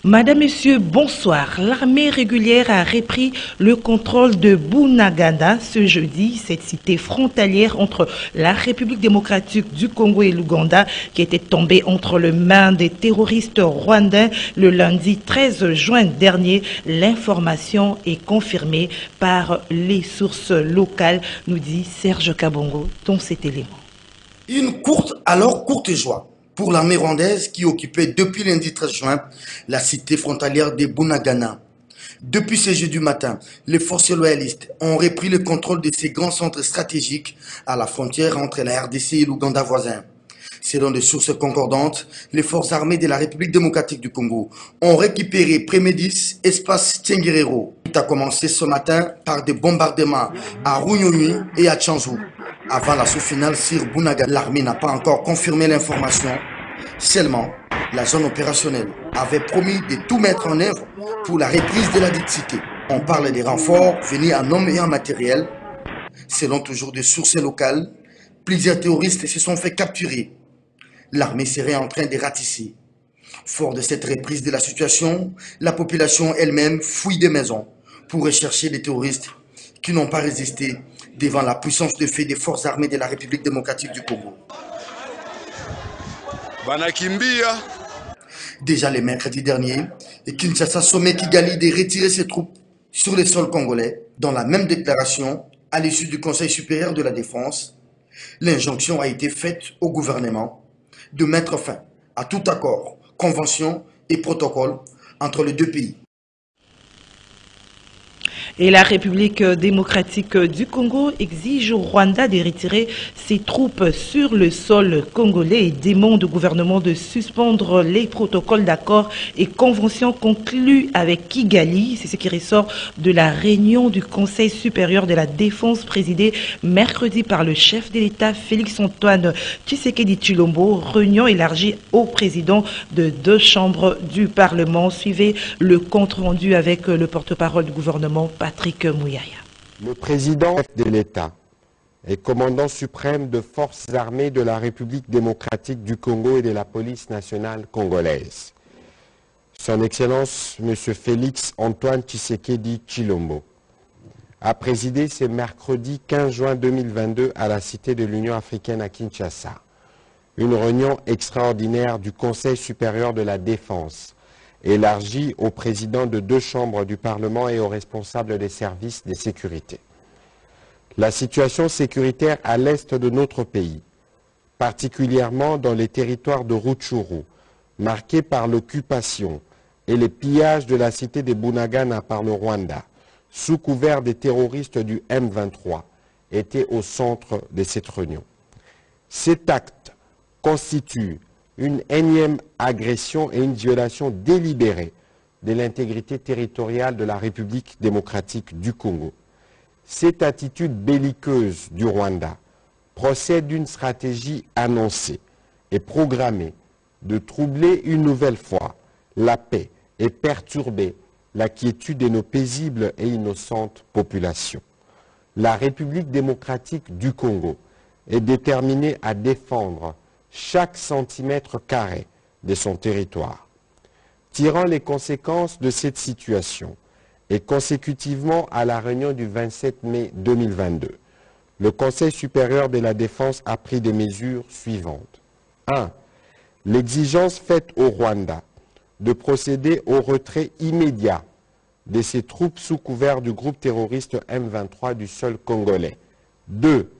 Madame, Monsieur, bonsoir. L'armée régulière a repris le contrôle de Bunagana ce jeudi, cette cité frontalière entre la République démocratique du Congo et l'Ouganda qui était tombée entre les mains des terroristes rwandais le lundi 13 juin dernier. L'information est confirmée par les sources locales, nous dit Serge Kabongo dans cet élément. Une courte joie pour l'armée rwandaise qui occupait depuis lundi 13 juin la cité frontalière de Bunagana. Depuis ce jeudi matin, les forces loyalistes ont repris le contrôle de ces grands centres stratégiques à la frontière entre la RDC et l'Ouganda voisin. Selon des sources concordantes, les forces armées de la République démocratique du Congo ont récupéré Prémédis, espace Tchenguerero. Tout a commencé ce matin par des bombardements à Runyonyi et à Tchanzou. Avant l'assaut final sur Bunagana, l'armée n'a pas encore confirmé l'information. Seulement, la zone opérationnelle avait promis de tout mettre en œuvre pour la reprise de la dite cité. On parle des renforts venus en hommes et en matériel. Selon toujours des sources locales, plusieurs terroristes se sont fait capturer. L'armée serait en train de ratisser. Fort de cette reprise de la situation, la population elle-même fouille des maisons pour rechercher les terroristes qui n'ont pas résisté devant la puissance de feu des forces armées de la République démocratique du Congo. Déjà le mercredi dernier, Kinshasa sommet Kigali de retirer ses troupes sur le sol congolais. Dans la même déclaration, à l'issue du Conseil supérieur de la défense, l'injonction a été faite au gouvernement de mettre fin à tout accord, convention et protocole entre les deux pays. Et la République démocratique du Congo exige au Rwanda de retirer ses troupes sur le sol congolais et demande au gouvernement de suspendre les protocoles d'accord et conventions conclus avec Kigali. C'est ce qui ressort de la réunion du Conseil supérieur de la défense présidée mercredi par le chef de l'État Félix-Antoine Tshisekedi Tshilombo, réunion élargie au président de 2 chambres du Parlement. Suivez le compte rendu avec le porte-parole du gouvernement, Patrick Mouyaya. Le président de l'État et commandant suprême de forces armées de la République démocratique du Congo et de la police nationale congolaise, Son Excellence M. Félix-Antoine Tshisekedi Tshilombo, a présidé ce mercredi 15 juin 2022 à la Cité de l'Union africaine à Kinshasa une réunion extraordinaire du Conseil supérieur de la défense élargie aux présidents de 2 chambres du Parlement et aux responsables des services de sécurité. La situation sécuritaire à l'est de notre pays, particulièrement dans les territoires de Rutshuru, marqués par l'occupation et les pillages de la cité de Bunagana par le Rwanda, sous couvert des terroristes du M23, était au centre de cette réunion. Cet acte constitue une énième agression et une violation délibérée de l'intégrité territoriale de la République démocratique du Congo. Cette attitude belliqueuse du Rwanda procède d'une stratégie annoncée et programmée de troubler une nouvelle fois la paix et perturber la quiétude de nos paisibles et innocentes populations. La République démocratique du Congo est déterminée à défendre chaque centimètre carré de son territoire. Tirant les conséquences de cette situation et consécutivement à la réunion du 27 mai 2022, le Conseil supérieur de la défense a pris des mesures suivantes. 1. L'exigence faite au Rwanda de procéder au retrait immédiat de ses troupes sous couvert du groupe terroriste M23 du sol congolais. 2.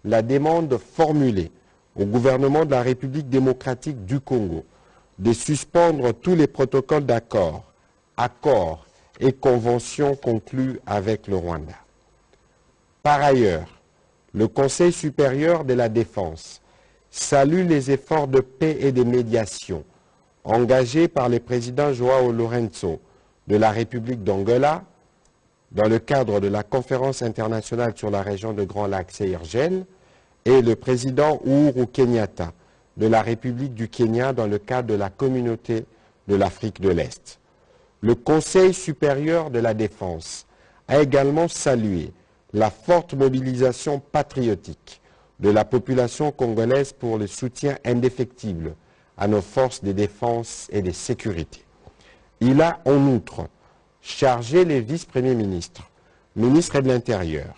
La demande formulée au gouvernement de la République démocratique du Congo de suspendre tous les protocoles d'accord, accords et conventions conclus avec le Rwanda. Par ailleurs, le Conseil supérieur de la défense salue les efforts de paix et de médiation engagés par le président João Lourenço de la République d'Angola dans le cadre de la conférence internationale sur la région de Grand Lac CIRGL et le président Uhuru Kenyatta de la République du Kenya dans le cadre de la communauté de l'Afrique de l'Est. Le Conseil supérieur de la défense a également salué la forte mobilisation patriotique de la population congolaise pour le soutien indéfectible à nos forces de défense et de sécurité. Il a en outre chargé les vice-premiers ministres, ministres de l'Intérieur,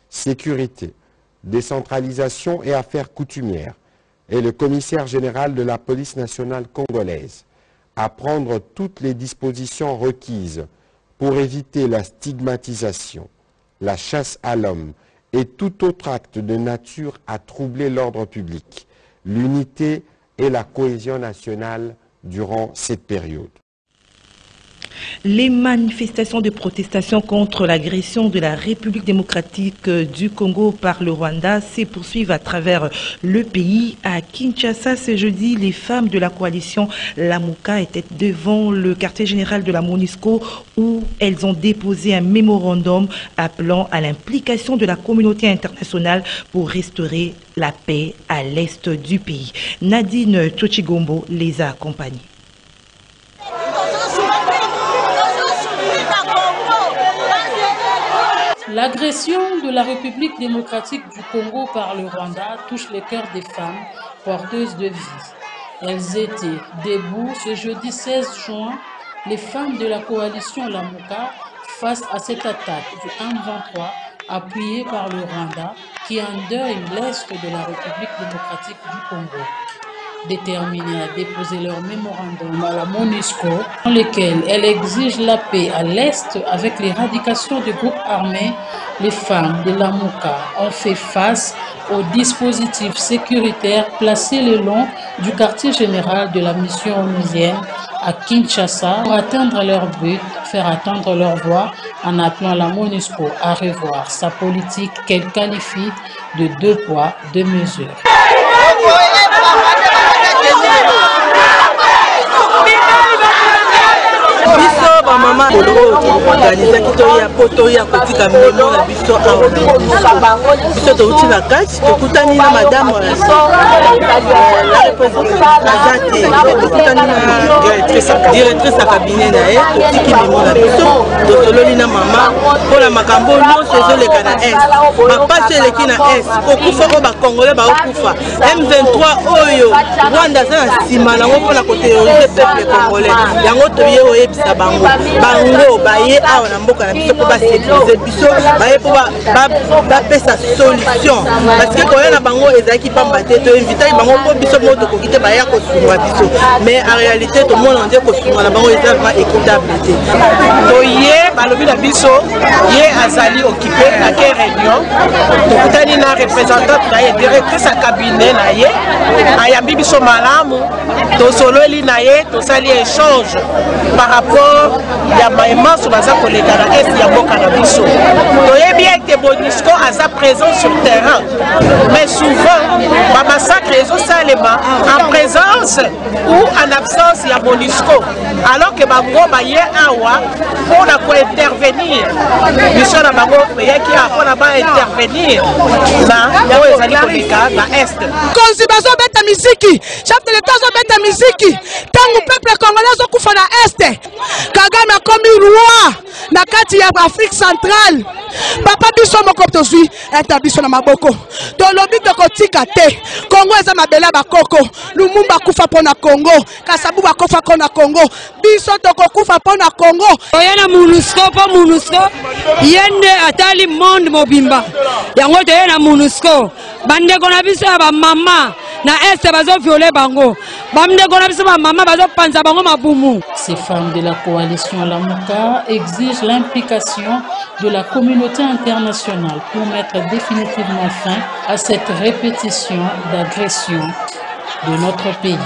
Sécurité, Décentralisation et Affaires coutumières et le commissaire général de la police nationale congolaise à prendre toutes les dispositions requises pour éviter la stigmatisation, la chasse à l'homme et tout autre acte de nature à troubler l'ordre public, l'unité et la cohésion nationale durant cette période. Les manifestations de protestation contre l'agression de la République démocratique du Congo par le Rwanda se poursuivent à travers le pays. À Kinshasa, ce jeudi, les femmes de la coalition Lamuka étaient devant le quartier général de la MONUSCO où elles ont déposé un mémorandum appelant à l'implication de la communauté internationale pour restaurer la paix à l'est du pays. Nadine Tchochigombo les a accompagnés. L'agression de la République démocratique du Congo par le Rwanda touche les cœurs des femmes porteuses de vie. Elles étaient debout ce jeudi 16 juin, les femmes de la coalition Lamuka, face à cette attaque du M23 appuyée par le Rwanda qui endeuille l'est de la République démocratique du Congo. Déterminées à déposer leur mémorandum à la MONUSCO, dans lequel elles exigent la paix à l'Est avec l'éradication des groupes armés, les femmes de Lamuka ont fait face aux dispositifs sécuritaires placés le long du quartier général de la mission onusienne à Kinshasa pour atteindre leur but, faire attendre leur voix en appelant la MONUSCO à revoir sa politique qu'elle qualifie de 2 poids, 2 mesures. biso ba mama organiser kitoya potoya kotika memo na biso awa biso touti na kati tokutani na madame la représentante tokutani na directrice ya cabinet na ye totiki memo na biso tosololi na mama mpona makambo nyonso ezoleka na est mapasi eleki na est kokufa oyo bakongole baokufa M23 oyo Rwanda aza na nsima nango mpona koterrorize peuple congolais yango toye oyebisa bango baye awa na mboka na biso mpo basécurize biso baye mpo bapesa solution parce que koya na bango ezalaki pamba te toinvitaki bango mpo biso mo tokoki te baya kosunga biso mais en réalité tomona nde kosunga na bango eza vraiment écoutable te toye balobi na biso ye azali occupé ake réunion tokutani na représentante na ye directrice ya cabinet na ye ayambi biso malamu tosololi na ye tosali échange par rapport ya maemanso baza koleka na est ya mboka na biso toyebi ete MONUSCO aza présent sur terrain mais souvent bamassacre ezosalema en présence ou en absence ya MONUSCO alors que bango baye awa mpona kointervenir biso na bango eyaki awa mpona baintervenir na oyo ezali koleka na est konzi bazobeta miziki chef de l'état azobeta miziki ntango peuple congolais azokufa na este Kagame akomi roi na kati ya Afrique centrale papa biso moko tozwi interdiction na maboko tolobi tokotika te Congo eza mabela bakoko Lumumba kufa pona Congo Kasabu bakufa pona Congo biso tokokufa pona Congo oyena MONUSCO po MONUSCO yende atali monde mobimba yango toyena MONUSCO bandeko na biso ya ba mama na este bazo violer bango bandeko na biso ba mama bazo panza bango mabumu. Ces femmes de la coalition Lamuka exigent l'implication de la communauté internationale pour mettre définitivement fin à cette répétition d'agression de notre pays.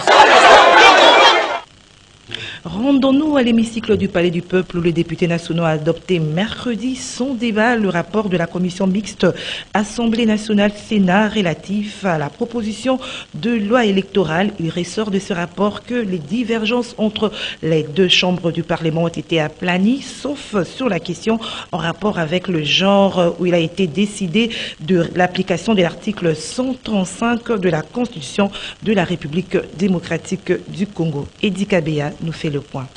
Rendons-nous à l'hémicycle du Palais du Peuple où le député national a adopté mercredi son débat, le rapport de la commission mixte Assemblée nationale-Sénat relatif à la proposition de loi électorale. Il ressort de ce rapport que les divergences entre les deux chambres du Parlement ont été aplanies, sauf sur la question en rapport avec le genre où il a été décidé de l'application de l'article 135 de la Constitution de la République démocratique du Congo. Edi Kabea nous fait le point.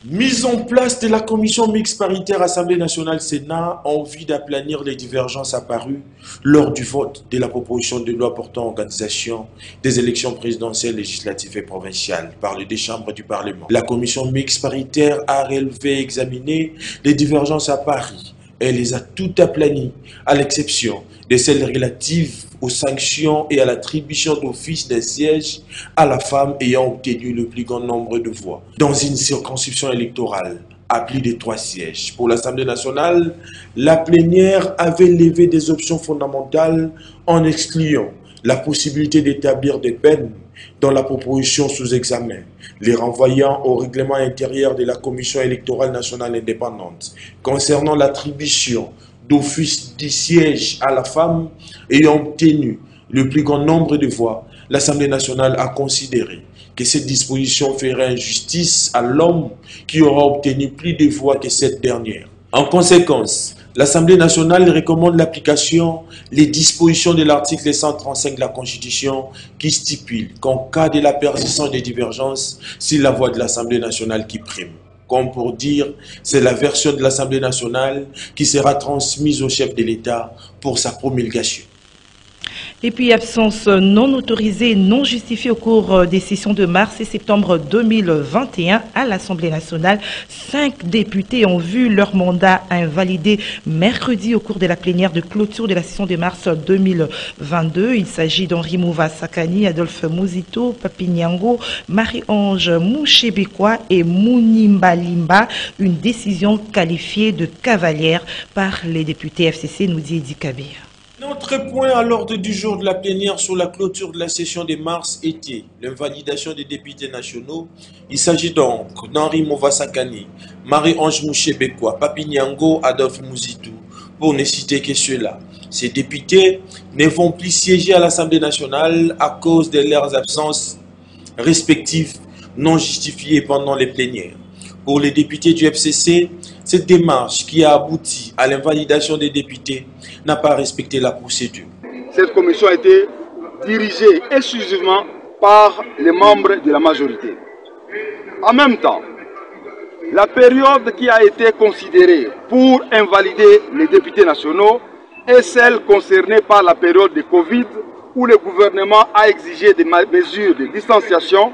Mise en place de la commission mixte paritaire Assemblée nationale-Sénat en vue d'aplanir les divergences apparues lors du vote de la proposition de loi portant organisation des élections présidentielles, législatives et provinciales par les deux chambres du Parlement. La commission mixte paritaire a relevé et examiné les divergences apparues. Elle les a toutes aplanies, à l'exception de celles relatives aux sanctions et à l'attribution d'office des sièges à la femme ayant obtenu le plus grand nombre de voix dans une circonscription électorale à plus de 3 sièges. Pour l'Assemblée nationale, la plénière avait levé des options fondamentales en excluant la possibilité d'établir des peines dans la proposition sous examen, les renvoyant au règlement intérieur de la Commission électorale nationale indépendante concernant l'attribution d'office du siège à la femme ayant obtenu le plus grand nombre de voix. L'Assemblée nationale a considéré que cette disposition ferait injustice à l'homme qui aura obtenu plus de voix que cette dernière. En conséquence, l'Assemblée nationale recommande l'application des dispositions de l'article 135 de la Constitution qui stipule qu'en cas de la persistance des divergences, c'est la voix de l'Assemblée nationale qui prime. Comme pour dire, c'est la version de l'Assemblée nationale qui sera transmise au chef de l'État pour sa promulgation. Et puis, absence non autorisée et non justifiée au cours des sessions de mars et septembre 2021 à l'Assemblée nationale. 5 députés ont vu leur mandat invalidé mercredi au cours de la plénière de clôture de la session de mars 2022. Il s'agit d'Henri Mouva Sakani, Adolphe Mouzito, Papi Nyango, Marie-Ange Mouchebekwa et Mounimba Limba. Une décision qualifiée de cavalière par les députés FCC, nous dit Edi Kabir. Notre point à l'ordre du jour de la plénière sur la clôture de la session de mars était l'invalidation des députés nationaux. Il s'agit donc d'Henri Mouva Sakani, Marie-Ange Mouchebekwa, Papi Nyango, Adolphe Mouzito, pour ne citer que ceux-là. Ces députés ne vont plus siéger à l'Assemblée nationale à cause de leurs absences respectives non justifiées pendant les plénières. Pour les députés du FCC, cette démarche qui a abouti à l'invalidation des députés n'a pas respecté la procédure. Cette commission a été dirigée exclusivement par les membres de la majorité. En même temps, la période qui a été considérée pour invalider les députés nationaux est celle concernée par la période de Covid où le gouvernement a exigé des mesures de distanciation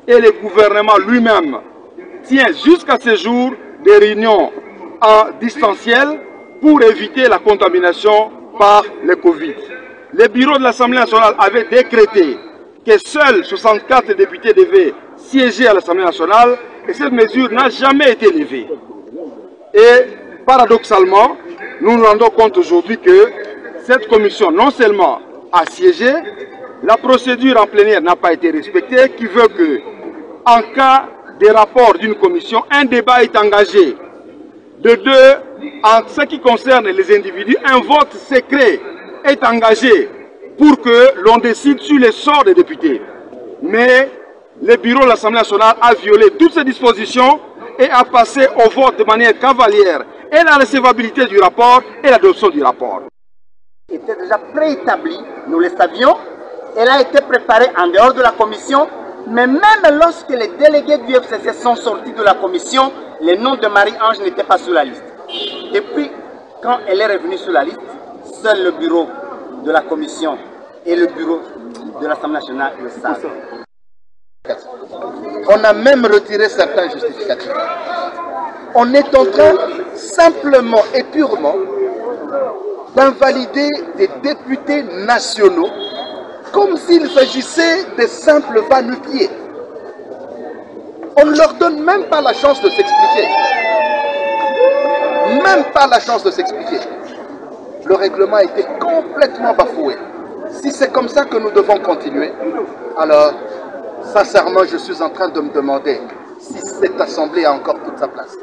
et le gouvernement lui-même tient jusqu'à ce jour des réunions en distanciel pour éviter la contamination par le Covid. Le bureau de l'Assemblée nationale avait décrété que seuls 64 députés devaient siéger à l'Assemblée nationale et cette mesure n'a jamais été levée. Et paradoxalement, nous nous rendons compte aujourd'hui que cette commission non seulement a siégé, la procédure en plénière n'a pas été respectée, qui veut que, en cas de rapport d'une commission, un débat est engagé. De deux, en ce qui concerne les individus, un vote secret est engagé pour que l'on décide sur le sort des députés. Mais le bureau de l'Assemblée nationale a violé toutes ces dispositions et a passé au vote de manière cavalière et la recevabilité du rapport et l'adoption du rapport. Était déjà préétablie, nous le savions. Elle a été préparée en dehors de la commission, mais même lorsque les délégués du FCC sont sortis de la commission, le nom de Marie-Ange n'était pas sur la liste. Depuis, quand elle est revenue sur la liste, seul le bureau de la commission et le bureau de l'Assemblée nationale le savent. On a même retiré certains justificatifs. On est en train simplement et purement d'invalider des députés nationaux comme s'il s'agissait de simples va-nu-pieds. On ne leur donne même pas la chance de s'expliquer. Même pas la chance de s'expliquer. Le règlement a été complètement bafoué. Si c'est comme ça que nous devons continuer, alors, sincèrement, je suis en train de me demander si cette Assemblée a encore toute sa place.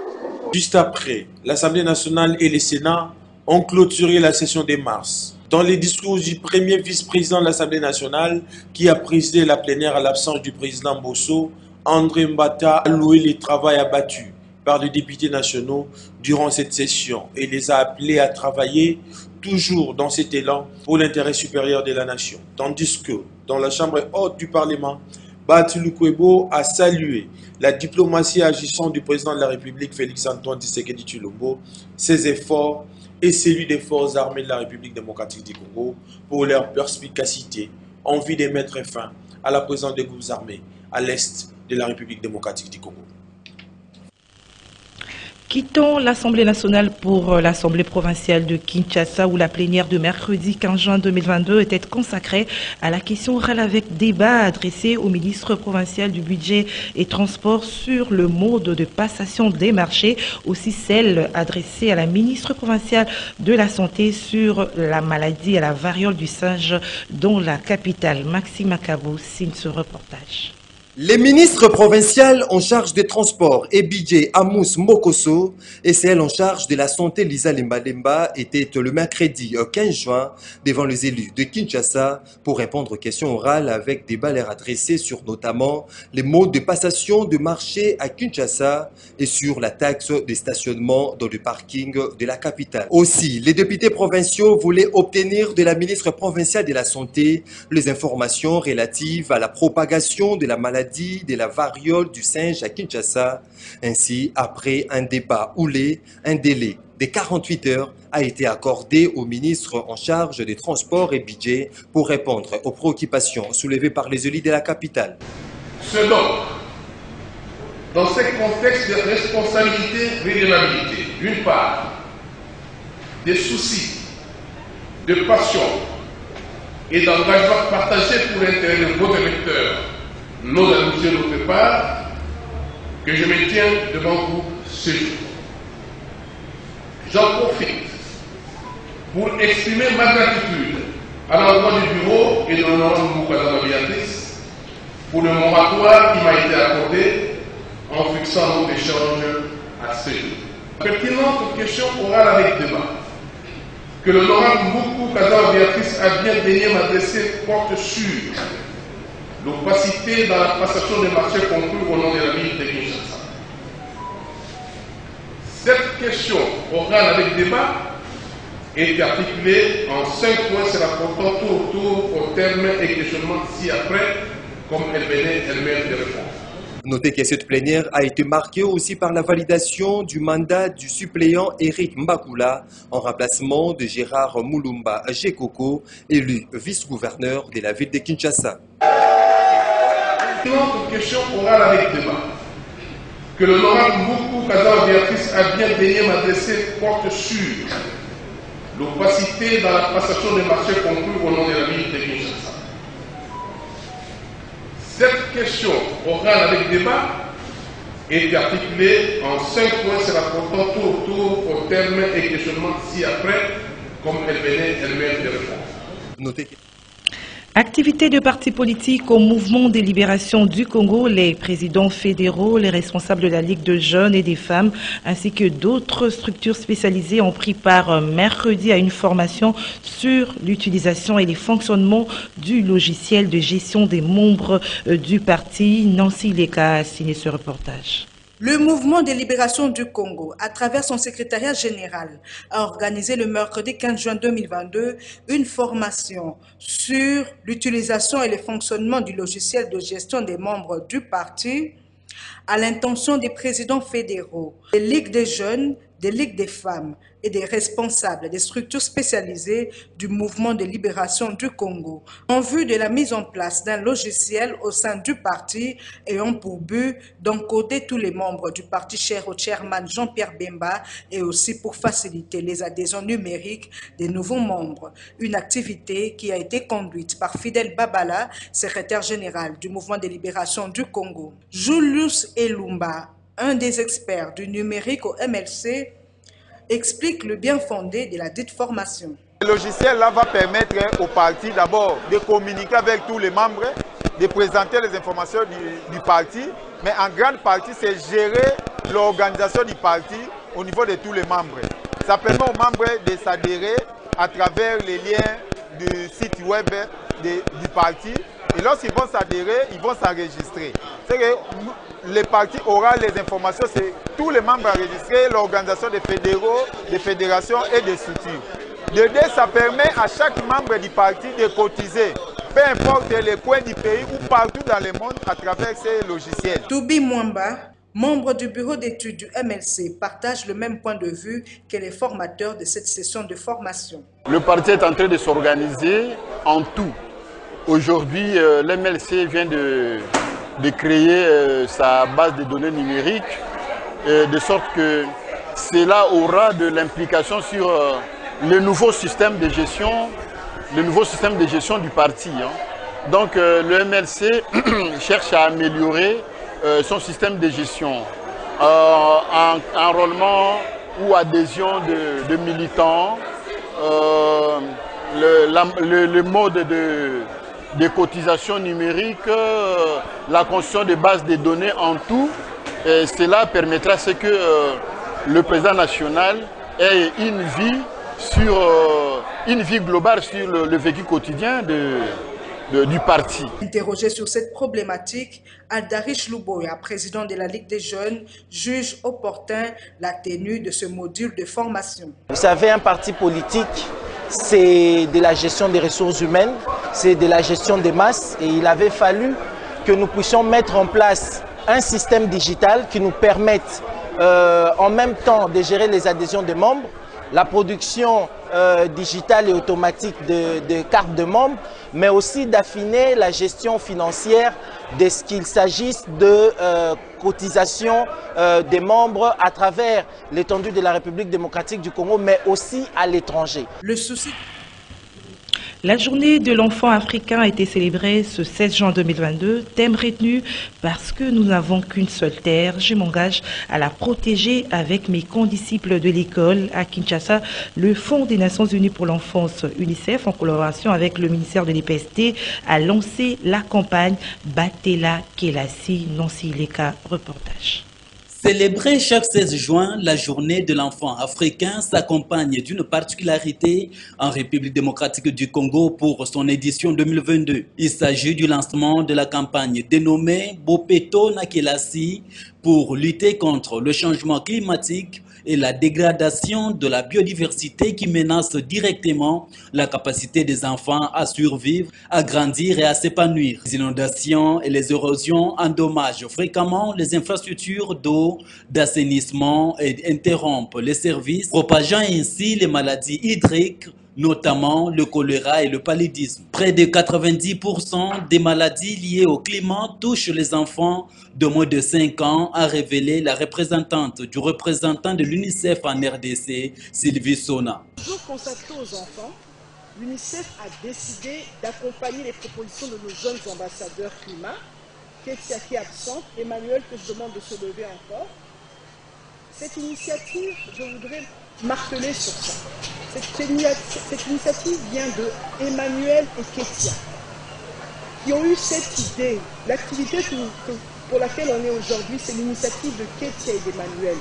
Juste après, l'Assemblée nationale et le Sénat ont clôturé la session de mars. Dans les discours du premier vice-président de l'Assemblée nationale, qui a présidé la plénière à l'absence du président Bosso, André Mbata a loué les travaux abattus par les députés nationaux durant cette session et les a appelés à travailler toujours dans cet élan pour l'intérêt supérieur de la nation. Tandis que, dans la Chambre haute du Parlement, Batulukwebo a salué la diplomatie agissante du président de la République Félix-Antoine Tshisekedi Tshilombo, ses efforts et celui des forces armées de la République démocratique du Congo pour leur perspicacité en vue de mettre fin à la présence des groupes armés à l'est de la République démocratique du Congo. Quittons l'Assemblée nationale pour l'Assemblée provinciale de Kinshasa où la plénière de mercredi 15 juin 2022 était consacrée à la question orale avec débat adressé au ministre provincial du budget et transport sur le mode de passation des marchés, aussi celle adressée à la ministre provinciale de la santé sur la maladie à la variole du singe dans la capitale. Maxime Akabo signe ce reportage. Les ministres provinciaux en charge des transports, Ebidje Amous Mokoso, et celle en charge de la santé, Lisa Lemba, étaient le mercredi 15 juin devant les élus de Kinshasa pour répondre aux questions orales avec des balles adressées sur notamment les modes de passation de marché à Kinshasa et sur la taxe de stationnement dans le parking de la capitale. Aussi, les députés provinciaux voulaient obtenir de la ministre provinciale de la santé les informations relatives à la propagation de la maladie de la variole du singe à Kinshasa. Ainsi, après un débat houlé, un délai de 48 heures a été accordé au ministre en charge des transports et budget pour répondre aux préoccupations soulevées par les élus de la capitale. C'est donc dans ce contexte de responsabilité et redevabilité, d'une part, des soucis, de passion et d'engagement partagé pour l'intérêt de vos électeurs, nos amis d'autre part, que je me tiens devant vous ce jour. J'en profite pour exprimer ma gratitude à l'endroit du bureau et de l'honorable Moukadama Béatrice pour le moratoire qui m'a été accordé en fixant notre échange à ce jour. Pertinente question orale avec débat que l'honorable Moukadama Béatrice a bien daigné m'adresser porte sur l'opacité dans la passation des marchés conclus au nom de la ville de Kinshasa. Cette question orale avec débat est articulée en 5 points se rapportant tour au terme et questionnement ci-après, comme elle venait elle-même de répondre. Notez que cette plénière a été marquée aussi par la validation du mandat du suppléant Eric Mbakula en remplacement de Gérard Moulumba Jekoko, élu vice-gouverneur de la ville de Kinshasa. Notre question orale avec débat que l'honorable Moukadama Béatrice a bien daigné m'adresser porte sur l'opacité dans la passation des marchés conclus au nom de la ville de Kinshasa. Cette question orale avec débat est articulée en 5 points se rapportant tour au terme et questionnement ci-après, comme elle venait elle-même de répondre. Notez que... Activités de partis politiques au mouvement des libérations du Congo, les présidents fédéraux, les responsables de la Ligue de jeunes et des femmes, ainsi que d'autres structures spécialisées ont pris part mercredi à une formation sur l'utilisation et les fonctionnements du logiciel de gestion des membres du parti. Nancy Leka a signé ce reportage. Le mouvement des libérations du Congo, à travers son secrétariat général, a organisé le mercredi 15 juin 2022 une formation sur l'utilisation et le fonctionnement du logiciel de gestion des membres du parti à l'intention des présidents fédéraux, des ligues des jeunes, des ligues des femmes et des responsables des structures spécialisées du mouvement de libération du Congo, en vue de la mise en place d'un logiciel au sein du parti ayant pour but d'encoder tous les membres du parti cher au chairman Jean-Pierre Bemba et aussi pour faciliter les adhésions numériques des nouveaux membres. Une activité qui a été conduite par Fidel Babala, secrétaire général du mouvement de libération du Congo. Julius Elumba, un des experts du numérique au MLC, explique le bien fondé de la dite formation. Le logiciel-là va permettre au parti d'abord de communiquer avec tous les membres, de présenter les informations du parti, mais en grande partie c'est gérer l'organisation du parti au niveau de tous les membres. Ça permet aux membres de s'adhérer à travers les liens du site web du parti. Et lorsqu'ils vont s'adhérer, ils vont s'enregistrer. C'est que le parti aura les informations, c'est tous les membres enregistrés, l'organisation des fédéraux, des fédérations et des structures. De deux, ça permet à chaque membre du parti de cotiser peu importe les coins du pays ou partout dans le monde à travers ces logiciels. Toubi Mwamba, membre du bureau d'études du MLC, partage le même point de vue que les formateurs de cette session de formation. Le parti est en train de s'organiser en tout. Aujourd'hui, l'MLC vient de créer sa base de données numériques, de sorte que cela aura de l'implication sur le nouveau système de gestion, du parti. Donc le MLC cherche à améliorer son système de gestion, enrôlement ou adhésion de militants, le mode de cotisation numérique, la construction de bases de données en tout. Et cela permettra à ce que le président national ait une vie globale sur le vécu quotidien du parti. Interrogé sur cette problématique, Aldarish Louboya, président de la Ligue des jeunes, juge opportun la tenue de ce module de formation. Vous savez, un parti politique, c'est de la gestion des ressources humaines, c'est de la gestion des masses, et il avait fallu que nous puissions mettre en place un système digital qui nous permette en même temps de gérer les adhésions des membres, la production digitale et automatique de cartes de membres, mais aussi d'affiner la gestion financière de ce qu'il s'agisse de cotisation des membres à travers l'étendue de la République démocratique du Congo, mais aussi à l'étranger. Le souci. La journée de l'enfant africain a été célébrée ce 16 juin 2022. Thème retenu: parce que nous n'avons qu'une seule terre, je m'engage à la protéger avec mes condisciples de l'école. À Kinshasa, le Fonds des Nations Unies pour l'enfance, UNICEF, en collaboration avec le ministère de l'IPST, a lancé la campagne Batela Kelasi. Nancy Leka, reportage. Célébrer chaque 16 juin la journée de l'enfant africain s'accompagne d'une particularité en République démocratique du Congo pour son édition 2022. Il s'agit du lancement de la campagne dénommée Bopeto na Kelasi pour lutter contre le changement climatique et la dégradation de la biodiversité qui menace directement la capacité des enfants à survivre, à grandir et à s'épanouir. Les inondations et les érosions endommagent fréquemment les infrastructures d'eau, d'assainissement et interrompent les services, propageant ainsi les maladies hydriques, notamment le choléra et le paludisme. Près de 90% des maladies liées au climat touchent les enfants de moins de 5 ans, a révélé la représentante du représentant de l'UNICEF en RDC, Sylvie Sona. Toujours consacré aux enfants, l'UNICEF a décidé d'accompagner les propositions de nos jeunes ambassadeurs climat, Ketia qui est absente, Emmanuel que je demande de se lever encore. Cette initiative, je voudrais marteler sur ça. Cette initiative vient de Emmanuel et Ketia, qui ont eu cette idée. L'activité pour laquelle on est aujourd'hui, c'est l'initiative de Ketia et d'Emmanuel.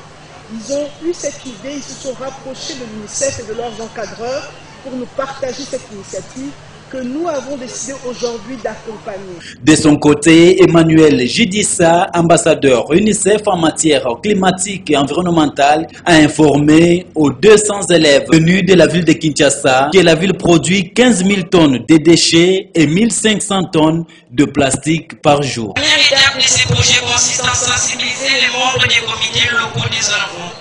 Ils ont eu cette idée, ils se sont rapprochés de l'UNICEF et de leurs encadreurs pour nous partager cette initiative que nous avons décidé aujourd'hui d'accompagner. De son côté, Emmanuel Jidissa, ambassadeur UNICEF en matière climatique et environnementale, a informé aux 200 élèves venus de la ville de Kinshasa que la ville produit 15 000 tonnes de déchets et 1500 tonnes de plastique par jour. La première étape de ces projets consiste à sensibiliser les membres des comités locaux des enfants,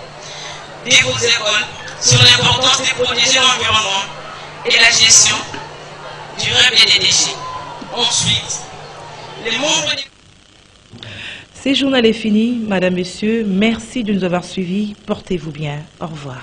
des vos écoles, sur l'importance de protéger l'environnement et la gestion durable des déchets. Ensuite, les membres du... Ce journal est fini. Madame, Monsieur, merci de nous avoir suivis. Portez-vous bien. Au revoir.